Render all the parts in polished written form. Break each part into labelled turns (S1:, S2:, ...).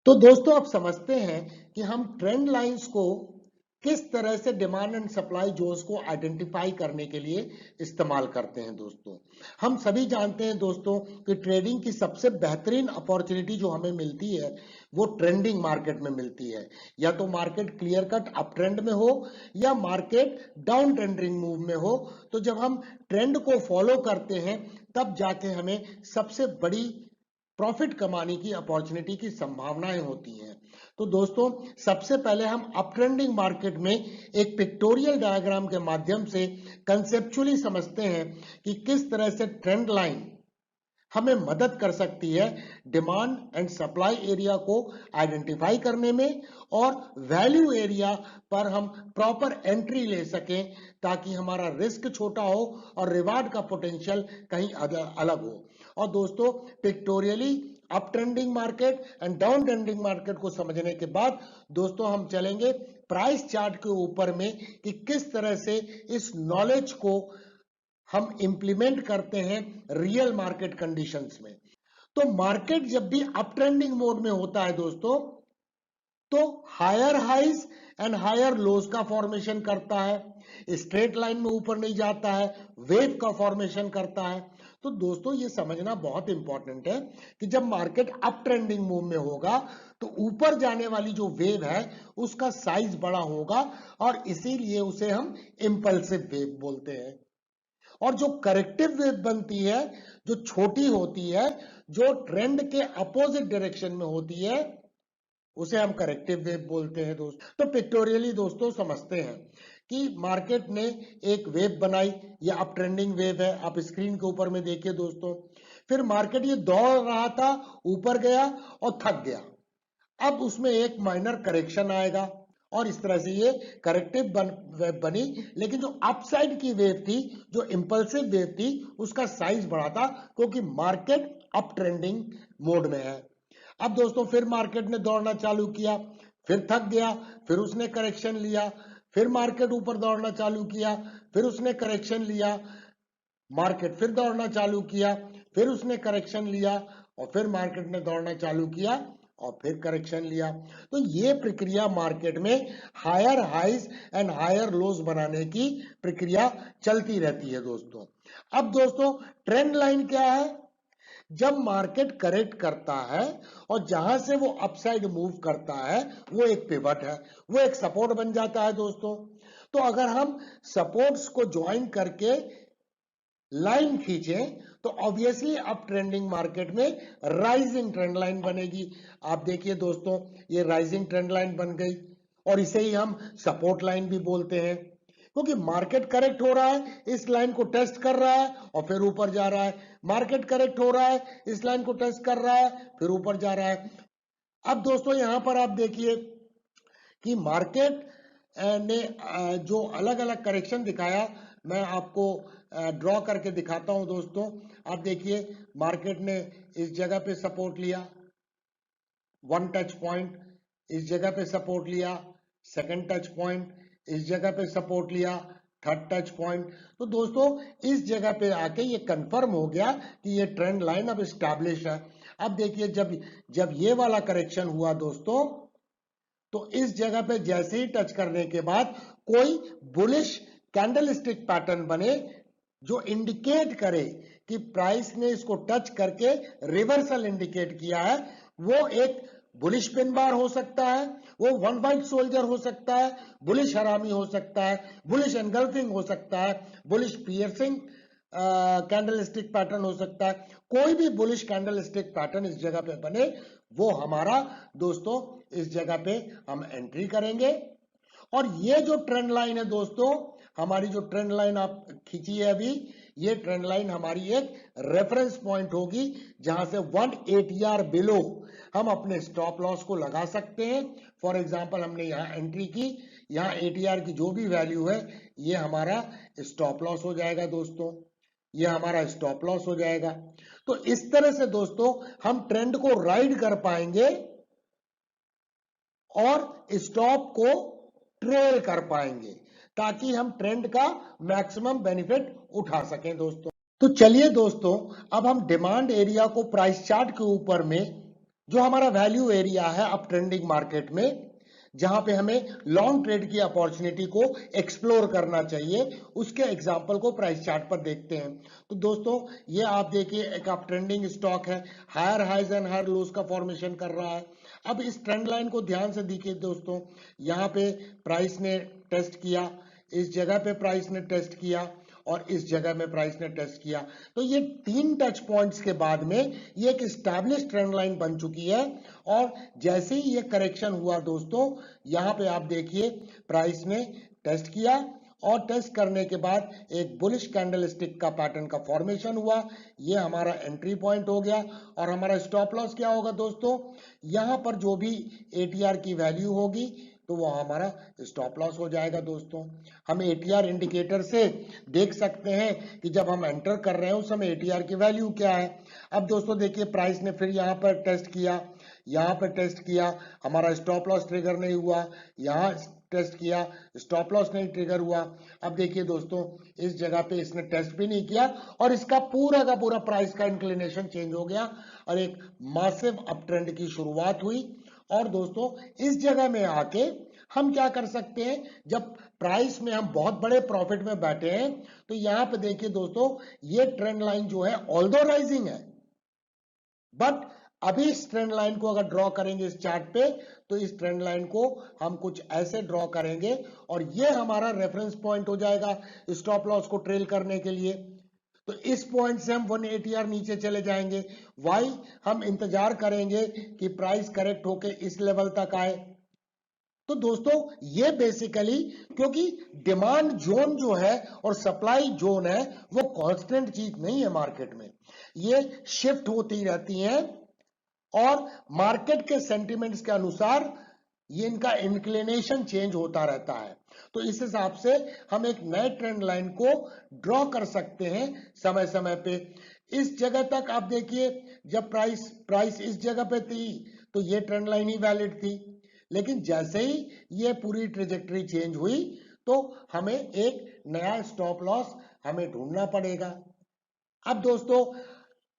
S1: तो दोस्तों आप समझते हैं कि हम ट्रेंड लाइंस को किस तरह से डिमांड एंड सप्लाई जोन्स को आइडेंटिफाई करने के लिए इस्तेमाल करते हैं। दोस्तों हम सभी जानते हैं दोस्तों कि ट्रेडिंग की सबसे बेहतरीन अपॉर्चुनिटी जो हमें मिलती है वो ट्रेंडिंग मार्केट में मिलती है। या तो market clear cut up trend में हो या मार्केट डाउन ट्रेंडिंग मूव में हो, तो जब हम ट्रेंड को फॉलो करते हैं तब जाके हमें सबसे बड़ी प्रॉफिट कमाने की अपॉर्चुनिटी की संभावनाएं होती हैं। तो दोस्तों सबसे पहले हम अप ट्रेंडिंग मार्केट में एक पिक्टोरियल डायग्राम के माध्यम से कंसेप्चुअली समझते हैं कि किस तरह से ट्रेंड लाइन हमें मदद कर सकती है डिमांड एंड सप्लाई एरिया को आइडेंटिफाई करने में और वैल्यू एरिया पर हम प्रॉपर एंट्री ले सकें ताकि हमारा रिस्क छोटा हो और रिवार्ड का पोटेंशियल कहीं अलग हो। और दोस्तों pictorially up trending market and down trending market को समझने के बाद दोस्तों हम चलेंगे प्राइस चार्ट के ऊपर में कि किस तरह से इस नॉलेज को हम इंप्लीमेंट करते हैं रियल मार्केट कंडीशंस में। तो मार्केट जब भी अप ट्रेंडिंग मोड में होता है दोस्तों तो higher highs and higher lows का फॉर्मेशन करता है, स्ट्रेट लाइन में ऊपर नहीं जाता है, वेव का फॉर्मेशन करता है। तो दोस्तों ये समझना बहुत इंपॉर्टेंट है कि जब मार्केट अप ट्रेंडिंग मूव में होगा तो ऊपर जाने वाली जो वेव है उसका साइज बड़ा होगा और इसीलिए उसे हम इंपल्सिव वेव बोलते हैं। और जो करेक्टिव वेव बनती है जो छोटी होती है, जो ट्रेंड के अपोजिट डायरेक्शन में होती है, उसे हम करेक्टिव वेव बोलते हैं। तो पिक्टोरियली दोस्तों समझते हैं कि मार्केट ने एक वेव बनाई, ये अप ट्रेंडिंग वेव है, आप स्क्रीन के ऊपर में देखिए दोस्तों। फिर मार्केट ये दौड़ रहा था, ऊपर गया और थक गया, अब उसमें एक माइनर करेक्शन आएगा और इस तरह से ये करेक्टिव वेव बनी। लेकिन जो अपसाइड की वेव थी, जो इंपल्सिव वेव थी, उसका साइज बड़ा था क्योंकि मार्केट अप ट्रेंडिंग मोड में है। अब दोस्तों फिर मार्केट ने दौड़ना चालू किया, फिर थक गया, फिर उसने करेक्शन लिया, फिर मार्केट ऊपर दौड़ना चालू किया, फिर उसने करेक्शन लिया, मार्केट फिर दौड़ना चालू किया, फिर उसने करेक्शन लिया और फिर मार्केट ने दौड़ना चालू किया और फिर करेक्शन लिया। तो ये प्रक्रिया मार्केट में higher highs and higher lows बनाने की प्रक्रिया चलती रहती है दोस्तों। अब दोस्तों ट्रेंड लाइन क्या है? जब मार्केट करेक्ट करता है और जहां से वो अपसाइड मूव करता है वो एक पिवट है, वो एक सपोर्ट बन जाता है दोस्तों। तो अगर हम सपोर्ट्स को ज्वाइन करके लाइन खींचें तो ऑब्वियसली अप ट्रेंडिंग मार्केट में राइजिंग ट्रेंड लाइन बनेगी। आप देखिए दोस्तों ये राइजिंग ट्रेंड लाइन बन गई और इसे ही हम सपोर्ट लाइन भी बोलते हैं क्योंकि मार्केट करेक्ट हो रहा है, इस लाइन को टेस्ट कर रहा है और फिर ऊपर जा रहा है, मार्केट करेक्ट हो रहा है, इस लाइन को टेस्ट कर रहा है, फिर ऊपर जा रहा है। अब दोस्तों यहां पर आप देखिए कि मार्केट ने जो अलग अलग करेक्शन दिखाया, मैं आपको ड्रॉ करके दिखाता हूं दोस्तों। आप देखिए मार्केट ने इस जगह पे सपोर्ट लिया, 1 टच पॉइंट, इस जगह पे सपोर्ट लिया, सेकंड टच पॉइंट, इस जगह पे सपोर्ट लिया, थर्ड टच पॉइंट। तो दोस्तों इस जगह पे आके ये कंफर्म हो गया कि ये ट्रेंड लाइन अब स्टैब्लिश है। अब देखिए जब जब ये वाला करेक्शन हुआ दोस्तों तो इस जगह पे जैसे ही टच करने के बाद कोई बुलिश कैंडलस्टिक पैटर्न बने जो इंडिकेट करे कि प्राइस ने इसको टच करके रिवर्सल इंडिकेट किया है, वो एक बुलिश पिन बार हो सकता है, वो वन वाइट सोल्जर हो सकता है, बुलिश हरामी हो सकता है, बुलिश एनगल्फिंग हो सकता है, बुलिश पियर्सिंग कैंडलस्टिक पैटर्न हो सकता है। कोई भी बुलिश कैंडलस्टिक पैटर्न इस जगह पे बने वो हमारा दोस्तों इस जगह पे हम एंट्री करेंगे। और ये जो ट्रेंड लाइन है दोस्तों, हमारी जो ट्रेंड लाइन आप खींची है अभी, ये ट्रेंड लाइन हमारी एक रेफरेंस पॉइंट होगी जहां से 180 बिलो हम अपने स्टॉप लॉस को लगा सकते हैं। फॉर एग्जांपल हमने यहां एंट्री की, यहां एटीआर की जो भी वैल्यू है ये हमारा स्टॉप लॉस हो जाएगा दोस्तों, ये हमारा स्टॉप लॉस हो जाएगा। तो इस तरह से दोस्तों हम ट्रेंड को राइड कर पाएंगे और स्टॉप को ट्रेल कर पाएंगे ताकि हम ट्रेंड का मैक्सिमम बेनिफिट उठा सकें दोस्तों। तो चलिए दोस्तों अब हम डिमांड एरिया को प्राइस चार्ट के ऊपर में जो हमारा वैल्यू एरिया है अप ट्रेंडिंग मार्केट में, जहां पे हमें लॉन्ग ट्रेड की अपॉर्चुनिटी को एक्सप्लोर करना चाहिए, उसके एग्जांपल को प्राइस चार्ट पर देखते हैं। तो दोस्तों ये आप देखिए एक अप ट्रेंडिंग स्टॉक है, higher highs and higher lows का फॉर्मेशन कर रहा है। अब इस ट्रेंड लाइन को ध्यान से देखिए दोस्तों, यहाँ पे प्राइस ने टेस्ट किया, इस जगह पे प्राइस ने टेस्ट किया और इस जगह में प्राइस ने टेस्ट किया। तो ये 3 टच पॉइंट्स के बाद में ये एक स्टैब्लिश ट्रेंड लाइन बन चुकी है। और जैसे ही ये करेक्शन हुआ दोस्तों, यहाँ पे आप देखिए प्राइस ने टेस्ट किया और टेस्ट करने के बाद एक बुलिश कैंडलस्टिक का पैटर्न का फॉर्मेशन हुआ। ये हमारा एंट्री पॉइंट हो गया और हमारा स्टॉप लॉस क्या होगा दोस्तों, यहाँ पर जो भी एटीआर की वैल्यू होगी तो वो हमारा स्टॉप लॉस हो जाएगा दोस्तों। हम एटीआर इंडिकेटर से देख सकते हैं कि जब हम एंटर कर रहे हैं उस समय एटीआर की वैल्यू क्या है। अब दोस्तों देखिए प्राइस ने फिर यहाँ पर टेस्ट किया, यहाँ पर टेस्ट किया, हमारा स्टॉप लॉस ट्रिगर नहीं हुआ, यहाँ टेस्ट किया, स्टॉप लॉस नहीं ट्रिगर हुआ। अब देखिए दोस्तों इस जगह पे इसने टेस्ट भी नहीं किया और इसका पूरा का पूरा प्राइस का इंक्लिनेशन चेंज हो गया और एक मासिव अप ट्रेंड की शुरुआत हुई। और दोस्तों इस जगह में आके हम क्या कर सकते हैं, जब प्राइस में हम बहुत बड़े प्रॉफिट में बैठे हैं तो यहां पे देखिए दोस्तों ये ट्रेंड लाइन जो है ऑल्दो राइजिंग है, बट अभी इस ट्रेंड लाइन को अगर ड्रॉ करेंगे इस चार्ट पे तो इस ट्रेंड लाइन को हम कुछ ऐसे ड्रॉ करेंगे और ये हमारा रेफरेंस पॉइंट हो जाएगा स्टॉप लॉस को ट्रेल करने के लिए। तो इस पॉइंट से हम 1 ATR नीचे चले जाएंगे। वाई हम इंतजार करेंगे कि प्राइस करेक्ट होके इस लेवल तक आए। तो दोस्तों ये बेसिकली, क्योंकि डिमांड जोन जो है और सप्लाई जोन है वो कांस्टेंट चीज नहीं है मार्केट में, ये शिफ्ट होती रहती हैं और मार्केट के सेंटिमेंट्स के अनुसार ये इनका इंक्लिनेशन चेंज होता रहता है। तो इस हिसाब से हम एक नए ट्रेंड लाइन को ड्रॉ कर सकते हैं समय समय पे। इस जगह तक आप देखिए जब प्राइस इस जगह पे थी तो ये ट्रेंड लाइन ही वैलिड थी, लेकिन जैसे ही ये पूरी ट्रेजेक्टरी चेंज हुई तो हमें एक नया स्टॉप लॉस हमें ढूंढना पड़ेगा। अब दोस्तों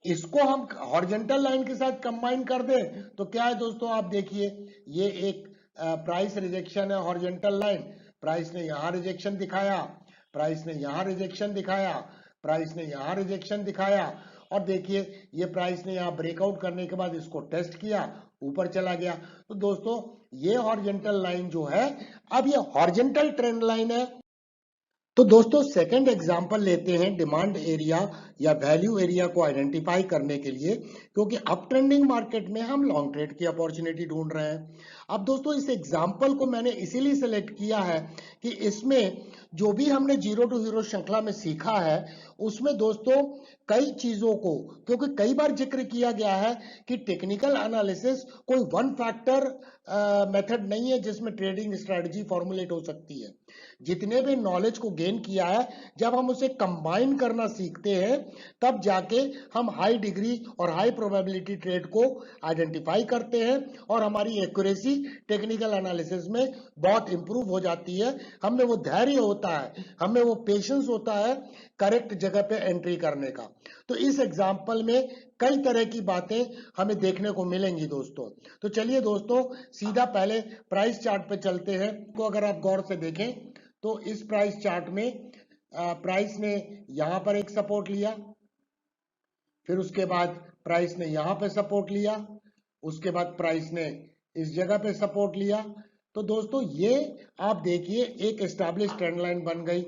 S1: इसको हम हॉरिजॉन्टल लाइन के साथ कंबाइन कर दें तो क्या है दोस्तों, आप देखिए ये एक प्राइस रिजेक्शन है, हॉरिजॉन्टल लाइन, प्राइस ने यहां रिजेक्शन दिखाया, प्राइस ने यहां रिजेक्शन दिखाया, प्राइस ने यहां रिजेक्शन दिखाया और देखिए ये प्राइस ने यहां ब्रेकआउट करने के बाद इसको टेस्ट किया, ऊपर चला गया। तो दोस्तों ये हॉरिजॉन्टल लाइन जो है अब ये हॉरिजॉन्टल ट्रेंड लाइन है। तो दोस्तों सेकंड एग्जांपल लेते हैं डिमांड एरिया या वैल्यू एरिया को आइडेंटिफाई करने के लिए, क्योंकि अप ट्रेंडिंग मार्केट में हम लॉन्ग ट्रेड की अपॉर्चुनिटी ढूंढ रहे हैं। अब दोस्तों इस एग्जांपल को मैंने इसीलिए सेलेक्ट किया है कि इसमें जो भी हमने जीरो टू हीरो श्रृंखला में सीखा है उसमें दोस्तों कई चीजों को, क्योंकि कई बार जिक्र किया गया है कि टेक्निकल एनालिसिस कोई वन फैक्टर मेथड नहीं है जिसमें ट्रेडिंग स्ट्रेटजी फॉर्मुलेट हो सकती है। जितने भी नॉलेज को गेन किया है जब हम उसे कंबाइन करना सीखते हैं तब जाके हम हाई डिग्री और हाई प्रोबेबिलिटी ट्रेड को आइडेंटिफाई करते हैं और हमारी एक्यूरेसी टेक्निकल एनालिसिस में बहुत इंप्रूव हो जाती है। हमें वो धैर्य होता है, हमें वो पेशेंस होता है करेक्ट जगह पे एंट्री करने का। तो इस एग्जाम्पल में कई तरह की बातें हमें देखने को मिलेंगी दोस्तों। तो चलिए दोस्तों सीधा पहले प्राइस चार्ट पे चलते हैं। तो अगर आप गौर से देखें तो इस प्राइस चार्ट में प्राइस ने यहां पर एक सपोर्ट लिया, फिर उसके बाद प्राइस ने यहां पे सपोर्ट लिया, उसके बाद प्राइस ने इस जगह पे सपोर्ट लिया। तो दोस्तों ये आप देखिए एक एस्टैब्लिश ट्रेंड लाइन बन गई,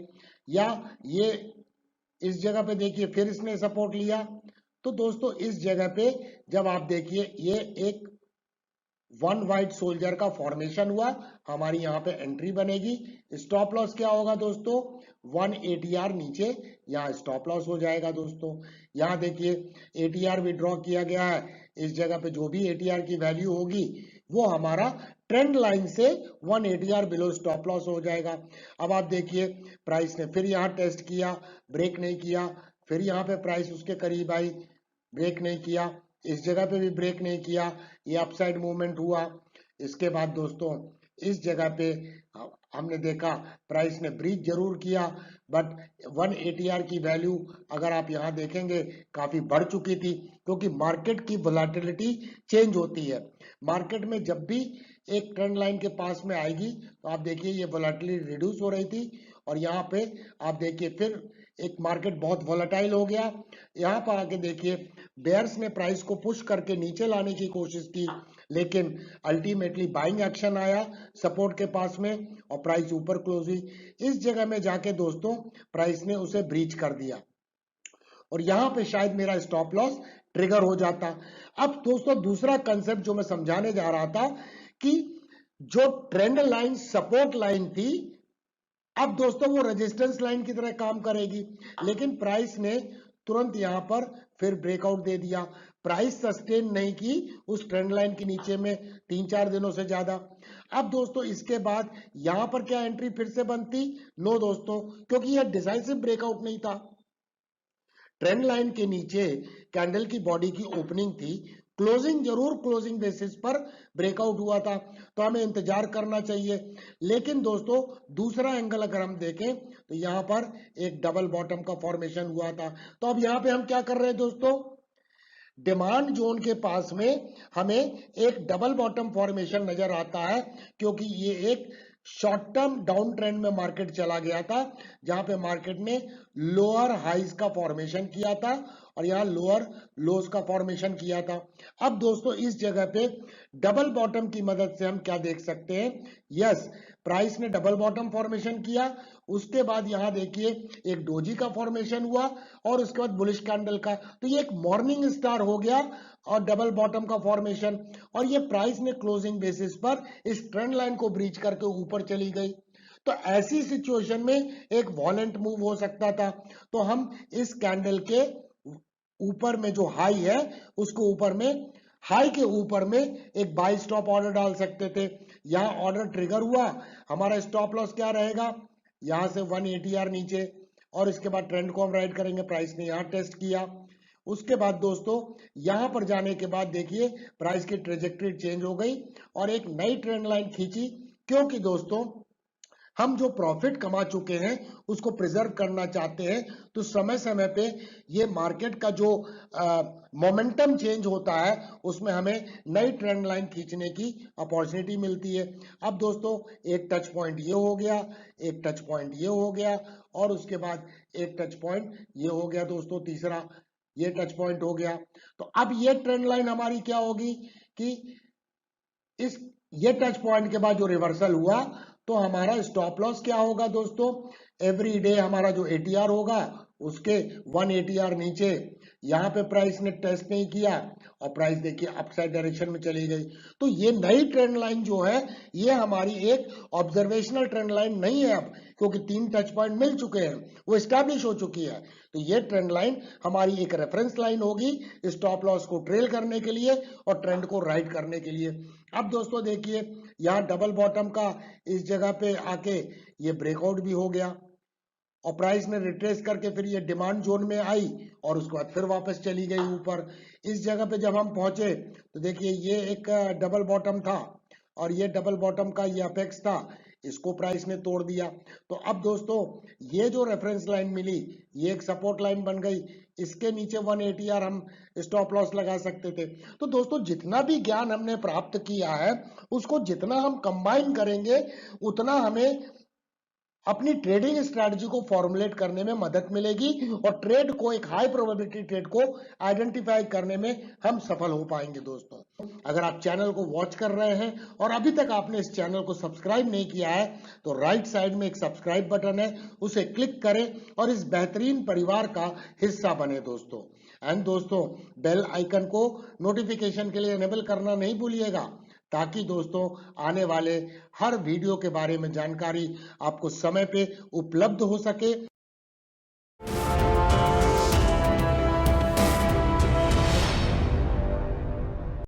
S1: या ये इस जगह पे देखिए फिर इसने सपोर्ट लिया। तो दोस्तों इस जगह पे जब आप देखिए ये एक वन वाइट सोल्जर का फॉर्मेशन हुआ, हमारी यहाँ पे एंट्री बनेगी। स्टॉप लॉस क्या होगा दोस्तों, 1 ATR नीचे, यहाँ स्टॉप लॉस हो जाएगा दोस्तों। यहाँ देखिए ATR भी ड्रॉ किया गया है, इस जगह पे जो भी ATR की वैल्यू होगी वो हमारा ट्रेंड लाइन से 1 ATR बिलो स्टॉप लॉस हो जाएगा। अब आप देखिए प्राइस ने फिर यहाँ टेस्ट किया, ब्रेक नहीं किया, फिर यहाँ पे प्राइस उसके करीब आई, ब्रेक नहीं किया, इस जगह पे भी ब्रेक नहीं किया, ये अपसाइड मूवमेंट हुआ। इसके बाद दोस्तों इस जगह पे हमने देखा प्राइस ने ब्रीच जरूर किया, बट 1 ATR की वैल्यू अगर आप यहाँ देखेंगे काफी बढ़ चुकी थी, क्योंकि मार्केट की वोलेटिलिटी चेंज होती है। मार्केट में जब भी एक ट्रेंड लाइन के पास में आएगी तो आप देखिए ये वोलेटिलिटी रिड्यूस हो रही थी, और यहाँ पे आप देखिए फिर एक मार्केट बहुत वोलेटाइल हो गया। यहाँ पर आके देखिए बेयर्स ने प्राइस को पुश करके नीचे लाने की कोशिश की, लेकिन अल्टीमेटली बाइंग एक्शन आया सपोर्ट के पास में और प्राइस ऊपर क्लोज हुई। इस जगह में जाके दोस्तों प्राइस ने उसे ब्रीच कर दिया, और यहां पे शायद मेरा स्टॉप लॉस ट्रिगर हो जाता। अब दोस्तों दूसरा कंसेप्ट जो मैं समझाने जा रहा था कि जो ट्रेंड लाइन सपोर्ट लाइन थी, अब दोस्तों वो रेजिस्टेंस लाइन की तरह काम करेगी, लेकिन प्राइस ने तुरंत यहां पर फिर ब्रेकआउट दे दिया। प्राइस सस्टेन नहीं की उस ट्रेंड लाइन के नीचे में 3-4 दिनों से ज्यादा। अब दोस्तों इसके बाद यहां पर क्या एंट्री फिर से बनती? नो दोस्तों, क्योंकि यह डिसाइसिव ब्रेकआउट नहीं था। ट्रेंड लाइन के नीचे कैंडल की बॉडी की ओपनिंग थी, क्लोजिंग जरूर क्लोजिंग बेसिस पर ब्रेकआउट हुआ था, तो हमें इंतजार करना चाहिए। लेकिन दोस्तों दूसरा एंगल अगर हम देखें तो यहां पर एक डबल बॉटम का फॉर्मेशन हुआ था। तो अब यहां पे हम क्या कर रहे हैं दोस्तों, डिमांड जोन के पास में हमें एक डबल बॉटम फॉर्मेशन नजर आता है, क्योंकि ये एक शॉर्ट टर्म डाउन ट्रेंड में मार्केट चला गया था, जहां पे मार्केट ने लोअर हाइज का फॉर्मेशन किया था और यहां लोअर लोज का फॉर्मेशन किया था। अब दोस्तों इस जगह पे डबल बॉटम की मदद से हम क्या देख सकते हैं, यस प्राइस ने डबल बॉटम फॉर्मेशन किया, उसके बाद यहां देखिए एक डोजी का फॉर्मेशन हुआ और उसके बाद बुलिश कैंडल का, तो ये एक मॉर्निंग स्टार हो गया और डबल बॉटम का फॉर्मेशन, और ये प्राइस ने क्लोजिंग बेसिस पर इस ट्रेंड लाइन को ब्रीच करके ऊपर चली गई। तो ऐसी सिचुएशन में एक वॉलेंट मूव हो सकता था, तो हम इस कैंडल के ऊपर में जो हाई है उसको ऊपर में हाई के ऊपर में एक बाय स्टॉप ऑर्डर डाल सकते थे। यहां ऑर्डर ट्रिगर हुआ, हमारा स्टॉप लॉस क्या रहेगा, यहां से 1 ATR नीचे, और इसके बाद ट्रेंड को हम राइड करेंगे। प्राइस ने यहां टेस्ट किया, उसके बाद दोस्तों यहां पर जाने के बाद देखिए प्राइस की ट्रेजेक्टरी चेंज हो गई और एक नई ट्रेंड लाइन खींची, क्योंकि दोस्तों हम जो प्रॉफिट कमा चुके हैं उसको प्रिजर्व करना चाहते हैं, तो समय समय पे ये मार्केट का जो मोमेंटम चेंज होता है उसमें हमें नई ट्रेंड लाइन खींचने की अपॉर्चुनिटी मिलती है। अब दोस्तों एक टच पॉइंट ये हो गया, एक टच पॉइंट ये हो गया, और उसके बाद एक टच पॉइंट ये हो गया दोस्तों, तीसरा ये टच पॉइंट हो गया। तो अब ये ट्रेंड लाइन हमारी क्या होगी कि इस ये टच पॉइंट के बाद जो रिवर्सल हुआ तो हमारा स्टॉप लॉस क्या होगा दोस्तों, एवरी डे हमारा जो ATR होगा उसके 1 ATR नीचे, यहां पे प्राइस ने टेस्ट नहीं किया और प्राइस देखिए अपसाइड डायरेक्शन में चली गई। तो ये नई ट्रेंड लाइन जो है ये हमारी एक ऑब्जर्वेशनल ट्रेंड लाइन नहीं है अब, क्योंकि 3 टच पॉइंट मिल चुके हैं, वो एस्टैब्लिश हो चुकी है। तो ये ट्रेंड लाइन हमारी एक रेफरेंस लाइन होगी स्टॉप लॉस को ट्रेल करने के लिए और ट्रेंड को राइड करने के लिए। अब दोस्तों देखिए यहाँ डबल बॉटम का इस जगह पे आके ये ब्रेकआउट भी हो गया और प्राइस ने रिट्रेस करके फिर ये डिमांड जोन में आई और उसके बाद फिर वापस चली गई ऊपर। इस जगह पे जब हम पहुंचे तो देखिए ये एक डबल बॉटम था और ये डबल बॉटम का ये अपेक्स था, इसको प्राइस ने तोड़ दिया। तो अब दोस्तों ये जो रेफरेंस लाइन मिली ये एक सपोर्ट लाइन बन गई, इसके नीचे 1 ATR हम स्टॉप लॉस लगा सकते थे। तो दोस्तों जितना भी ज्ञान हमने प्राप्त किया है उसको जितना हम कंबाइन करेंगे उतना हमें अपनी ट्रेडिंग स्ट्रैटेजी को फॉर्मुलेट करने में मदद मिलेगी और ट्रेड को, एक हाई प्रोबेबिलिटी ट्रेड को आइडेंटिफाई करने में हम सफल हो पाएंगे। दोस्तों अगर आप चैनल को वॉच कर रहे हैं और अभी तक आपने इस चैनल को सब्सक्राइब नहीं किया है तो राइट साइड में एक सब्सक्राइब बटन है, उसे क्लिक करें और इस बेहतरीन परिवार का हिस्सा बने दोस्तों। एंड दोस्तों बेल आइकन को नोटिफिकेशन के लिए इनेबल करना नहीं भूलिएगा, ताकि दोस्तों आने वाले हर वीडियो के बारे में जानकारी आपको समय पे उपलब्ध हो सके।